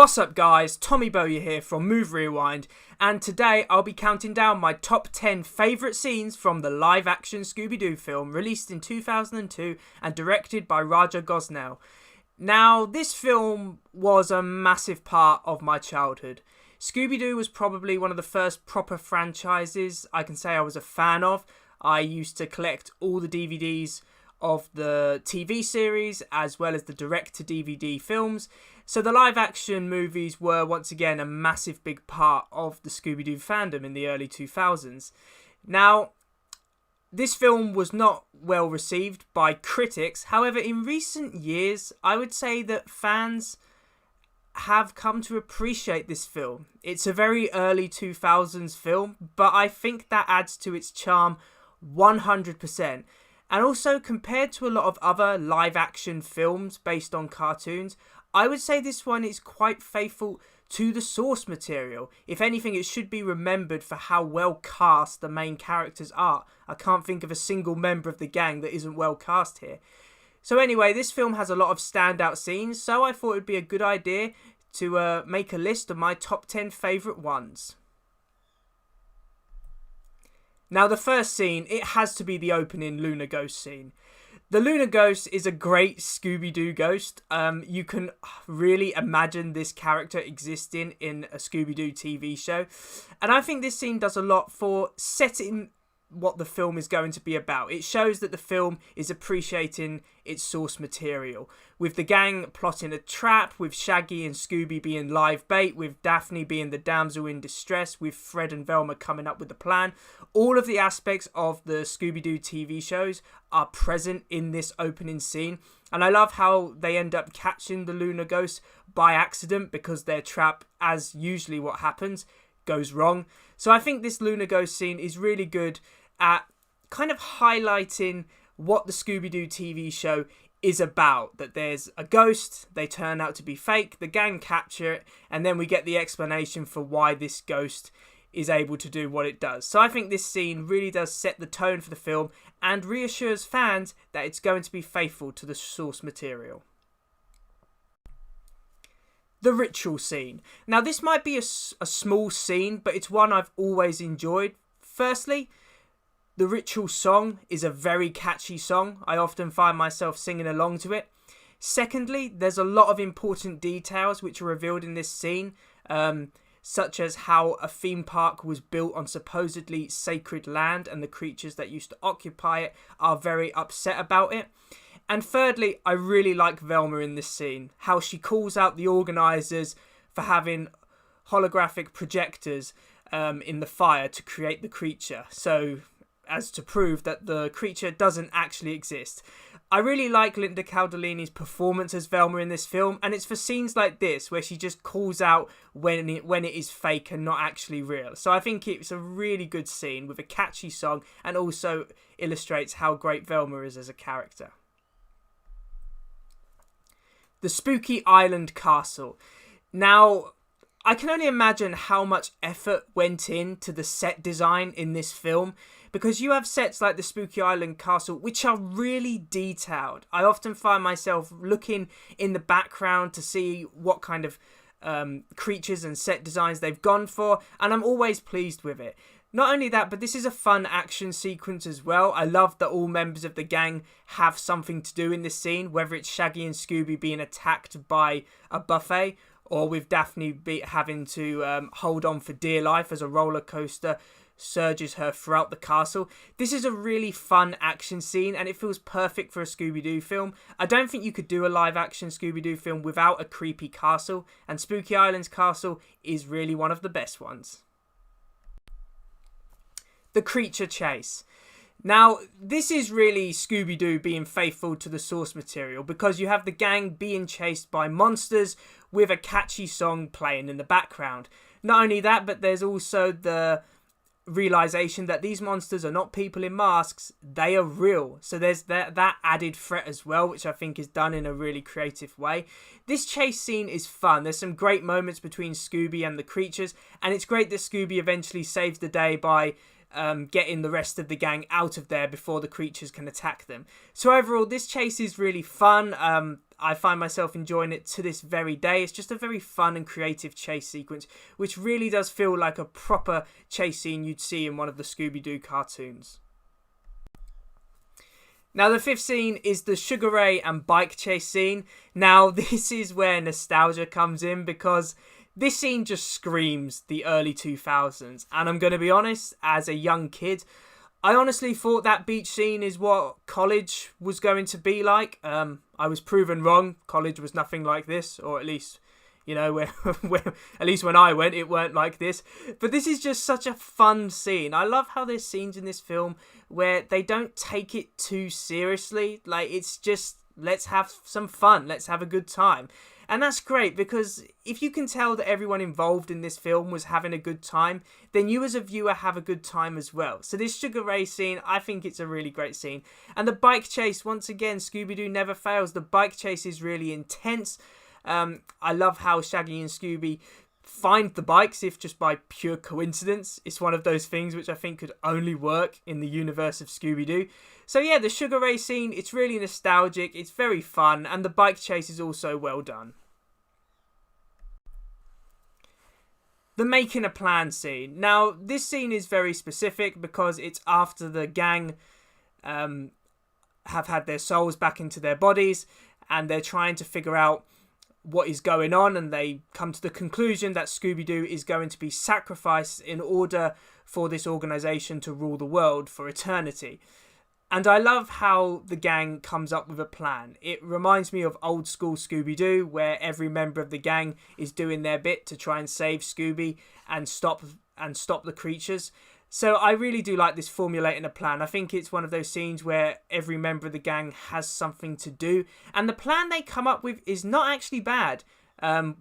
What's up guys, Tommy Bowyer here from Move Rewind, and today I'll be counting down my top 10 favourite scenes from the live action Scooby-Doo film released in 2002 and directed by Raja Gosnell. Now, this film was a massive part of my childhood. Scooby-Doo was probably one of the first proper franchises I can say I was a fan of. I used to collect all the DVDs of the TV series as well as the direct-to-DVD films. So the live-action movies were once again a massive big part of the Scooby-Doo fandom in the early 2000s. Now, this film was not well received by critics. However, in recent years, I would say that fans have come to appreciate this film. It's a very early 2000s film, but I think that adds to its charm 100%. And also, compared to a lot of other live-action films based on cartoons, I would say this one is quite faithful to the source material. If anything, it should be remembered for how well cast the main characters are. I can't think of a single member of the gang that isn't well cast here. So anyway, this film has a lot of standout scenes, so I thought it would be a good idea to make a list of my top 10 favourite ones. Now, the first scene, it has to be the opening Lunar Ghost scene. The Lunar Ghost is a great Scooby-Doo ghost. You can really imagine this character existing in a Scooby-Doo TV show. And I think this scene does a lot for setting what the film is going to be about. It shows that the film is appreciating its source material, with the gang plotting a trap, with Shaggy and Scooby being live bait, with Daphne being the damsel in distress, with Fred and Velma coming up with the plan. All of the aspects of the Scooby-Doo TV shows are present in this opening scene, and I love how they end up catching the Lunar Ghost by accident, because their trap, as usually what happens, goes wrong. So I think this Lunar Ghost scene is really good at kind of highlighting what the Scooby-Doo TV show is about. That there's a ghost, they turn out to be fake, the gang capture it, and then we get the explanation for why this ghost is able to do what it does. So I think this scene really does set the tone for the film and reassures fans that it's going to be faithful to the source material. The ritual scene. Now, this might be a small scene, but it's one I've always enjoyed. Firstly, the ritual song is a very catchy song. I often find myself singing along to it. Secondly, there's a lot of important details which are revealed in this scene, such as how a theme park was built on supposedly sacred land and the creatures that used to occupy it are very upset about it. And thirdly, I really like Velma in this scene, how she calls out the organisers for having holographic projectors in the fire to create the creature, so as to prove that the creature doesn't actually exist. I really like Linda Cardellini's performance as Velma in this film, and it's for scenes like this where she just calls out when it is fake and not actually real. So I think it's a really good scene with a catchy song, and also illustrates how great Velma is as a character. The Spooky Island Castle. Now, I can only imagine how much effort went into the set design in this film, because you have sets like the Spooky Island Castle which are really detailed. I often find myself looking in the background to see what kind of creatures and set designs they've gone for, and I'm always pleased with it. Not only that, but this is a fun action sequence as well. I love that all members of the gang have something to do in this scene, whether it's Shaggy and Scooby being attacked by a buffet, or with Daphne having to hold on for dear life as a roller coaster surges her throughout the castle. This is a really fun action scene, and it feels perfect for a Scooby-Doo film. I don't think you could do a live-action Scooby-Doo film without a creepy castle, and Spooky Island's castle is really one of the best ones. The creature chase. Now, this is really Scooby-Doo being faithful to the source material, because you have the gang being chased by monsters with a catchy song playing in the background. Not only that, but there's also the realization that these monsters are not people in masks, they are real. So there's that added threat as well, which I think is done in a really creative way. This chase scene is fun. There's some great moments between Scooby and the creatures, and it's great that Scooby eventually saves the day by getting the rest of the gang out of there before the creatures can attack them. So overall, this chase is really fun. I find myself enjoying it to this very day. It's just a very fun and creative chase sequence, which really does feel like a proper chase scene you'd see in one of the Scooby-Doo cartoons. Now, the fifth scene is the Sugar Ray and bike chase scene. Now, this is where nostalgia comes in, because this scene just screams the early 2000s. And I'm going to be honest, as a young kid, I honestly thought that beach scene is what college was going to be like. I was proven wrong. College was nothing like this, or at least, you know, where at least when I went, it weren't like this. But this is just such a fun scene. I love how there's scenes in this film where they don't take it too seriously. Like, it's just, let's have some fun. Let's have a good time. And that's great, because if you can tell that everyone involved in this film was having a good time, then you as a viewer have a good time as well. So this Sugar Ray scene, I think it's a really great scene. And the bike chase, once again, Scooby-Doo never fails. The bike chase is really intense. I love how Shaggy and Scooby find the bikes, if just by pure coincidence. It's one of those things which I think could only work in the universe of Scooby-Doo. So yeah, the Sugar Ray scene, it's really nostalgic, it's very fun, and the bike chase is also well done. The making a plan scene. Now, this scene is very specific because it's after the gang have had their souls back into their bodies, and they're trying to figure out what is going on, and they come to the conclusion that Scooby-Doo is going to be sacrificed in order for this organisation to rule the world for eternity. And I love how the gang comes up with a plan. It reminds me of old school Scooby-Doo, where every member of the gang is doing their bit to try and save Scooby and stop the creatures. So I really do like this formulating a plan. I think it's one of those scenes where every member of the gang has something to do. And the plan they come up with is not actually bad.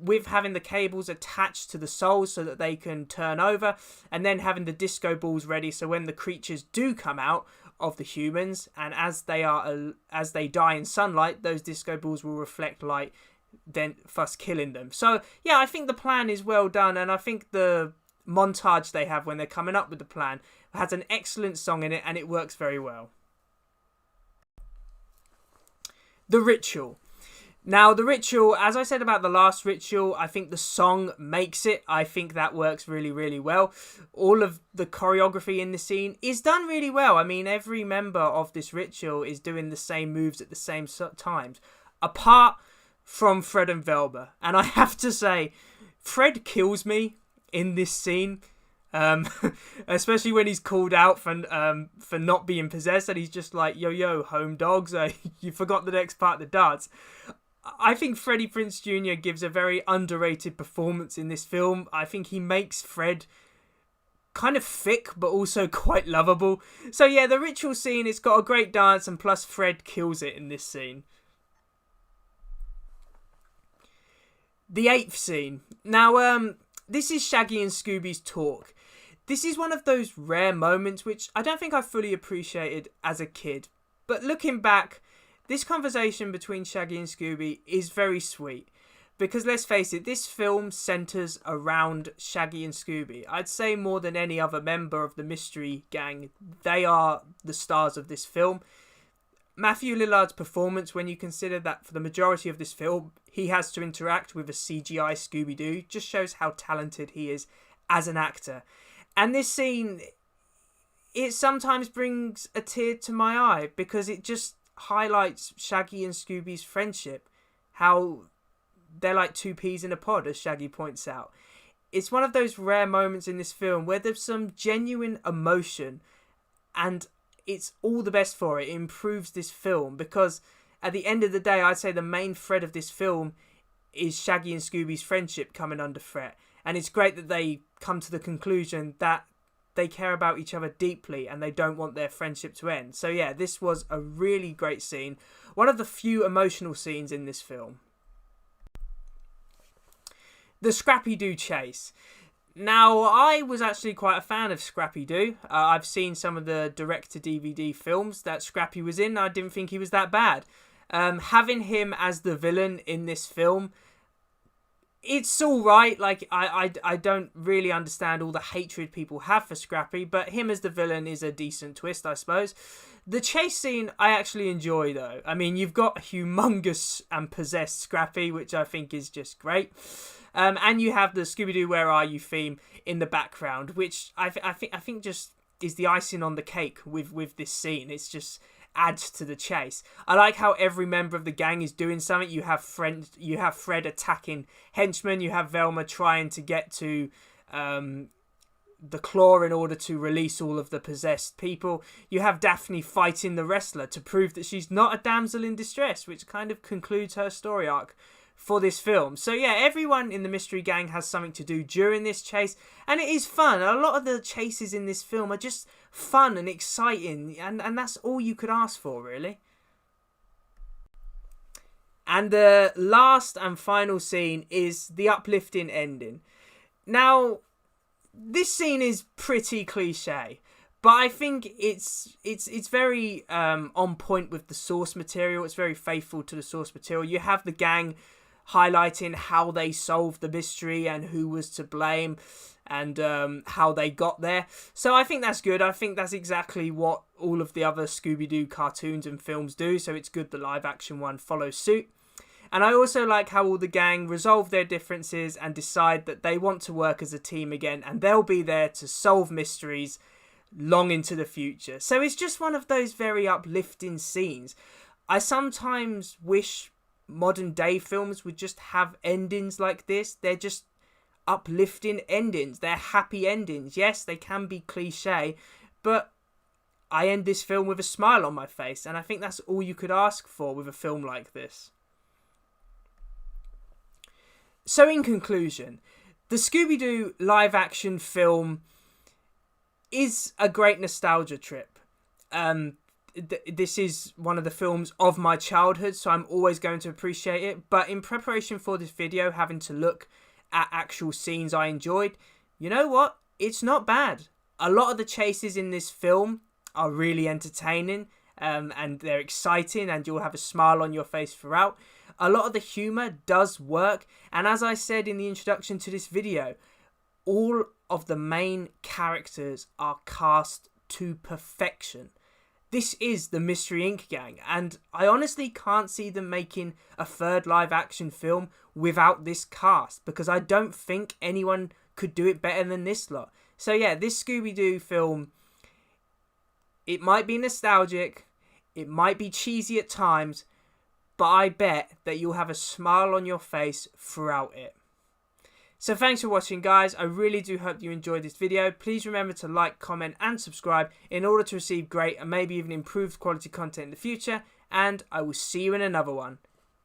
With having the cables attached to the souls so that they can turn over, and then having the disco balls ready so when the creatures do come out of the humans, and as they die in sunlight, those disco balls will reflect light, then thus killing them. So yeah, I think the plan is well done, and I think the montage they have when they're coming up with the plan has an excellent song in it, and it works very well. The ritual. Now, the ritual, as I said about the last ritual, I think the song makes it. I think that works really, really well. All of the choreography in the scene is done really well. I mean, every member of this ritual is doing the same moves at the same times, apart from Fred and Velma. And I have to say, Fred kills me in this scene. Especially when he's called out for not being possessed, and he's just like, yo, home dogs, you forgot the next part of the dance. I think Freddie Prince Jr. gives a very underrated performance in this film. I think he makes Fred kind of thick, but also quite lovable. So yeah, the ritual scene, it's got a great dance, and plus Fred kills it in this scene. The eighth scene. Now, this is Shaggy and Scooby's talk. This is one of those rare moments which I don't think I fully appreciated as a kid. But looking back, this conversation between Shaggy and Scooby is very sweet. Because let's face it, this film centres around Shaggy and Scooby. I'd say more than any other member of the Mystery Gang, they are the stars of this film. Matthew Lillard's performance, when you consider that for the majority of this film, he has to interact with a CGI Scooby-Doo, just shows how talented he is as an actor. And this scene, it sometimes brings a tear to my eye, because it just highlights Shaggy and Scooby's friendship. How they're like two peas in a pod, as Shaggy points out. It's one of those rare moments in this film where there's some genuine emotion, and it's all the best for it. It improves this film, because at the end of the day, I'd say the main thread of this film is Shaggy and Scooby's friendship coming under threat. And it's great that they come to the conclusion that they care about each other deeply and they don't want their friendship to end. So yeah, this was a really great scene. One of the few emotional scenes in this film. The Scrappy-Doo chase. Now, I was actually quite a fan of Scrappy-Doo. I've seen some of the direct-to-DVD films that Scrappy was in. I didn't think he was that bad. Having him as the villain in this film, It's all right. Like, I don't really understand all the hatred people have for Scrappy, but him as the villain is a decent twist, I suppose. The chase scene I actually enjoy, though. I mean, you've got humongous and possessed Scrappy, which I think is just great. And you have the Scooby-Doo Where Are You theme in the background, which I think just is the icing on the cake with this scene. It's just adds to the chase. I like how every member of the gang is doing something. You have Fred attacking henchmen. You have Velma trying to get to the claw in order to release all of the possessed people. You have Daphne fighting the wrestler to prove that she's not a damsel in distress, which kind of concludes her story arc for this film. So yeah, everyone in the mystery gang has something to do during this chase, and it is fun. A lot of the chases in this film are just fun and exciting, and that's all you could ask for, really. And the last and final scene is the uplifting ending. Now, this scene is pretty cliche, but I think it's very on point with the source material. It's very faithful to the source material. You have the gang highlighting how they solved the mystery and who was to blame and how they got there. So I think that's good. I think that's exactly what all of the other Scooby-Doo cartoons and films do. So it's good the live action one follows suit. And I also like how all the gang resolve their differences and decide that they want to work as a team again, and they'll be there to solve mysteries long into the future. So it's just one of those very uplifting scenes. I sometimes wish modern day films would just have endings like this. They're just uplifting endings. They're happy endings. Yes, they can be cliche, but I end this film with a smile on my face, and I think that's all you could ask for with a film like this. So in conclusion, the Scooby-Doo live action film is a great nostalgia trip. This is one of the films of my childhood, so I'm always going to appreciate it. But in preparation for this video, having to look at actual scenes I enjoyed, you know what? It's not bad. A lot of the chases in this film are really entertaining, and they're exciting, and you'll have a smile on your face throughout. A lot of the humour does work, and as I said in the introduction to this video, all of the main characters are cast to perfection. This is the Mystery Inc. gang, and I honestly can't see them making a third live action film without this cast, because I don't think anyone could do it better than this lot. So yeah, this Scooby-Doo film, it might be nostalgic, it might be cheesy at times, but I bet that you'll have a smile on your face throughout it. So thanks for watching, guys. I really do hope you enjoyed this video. Please remember to like, comment and subscribe in order to receive great and maybe even improved quality content in the future. And I will see you in another one.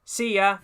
See ya!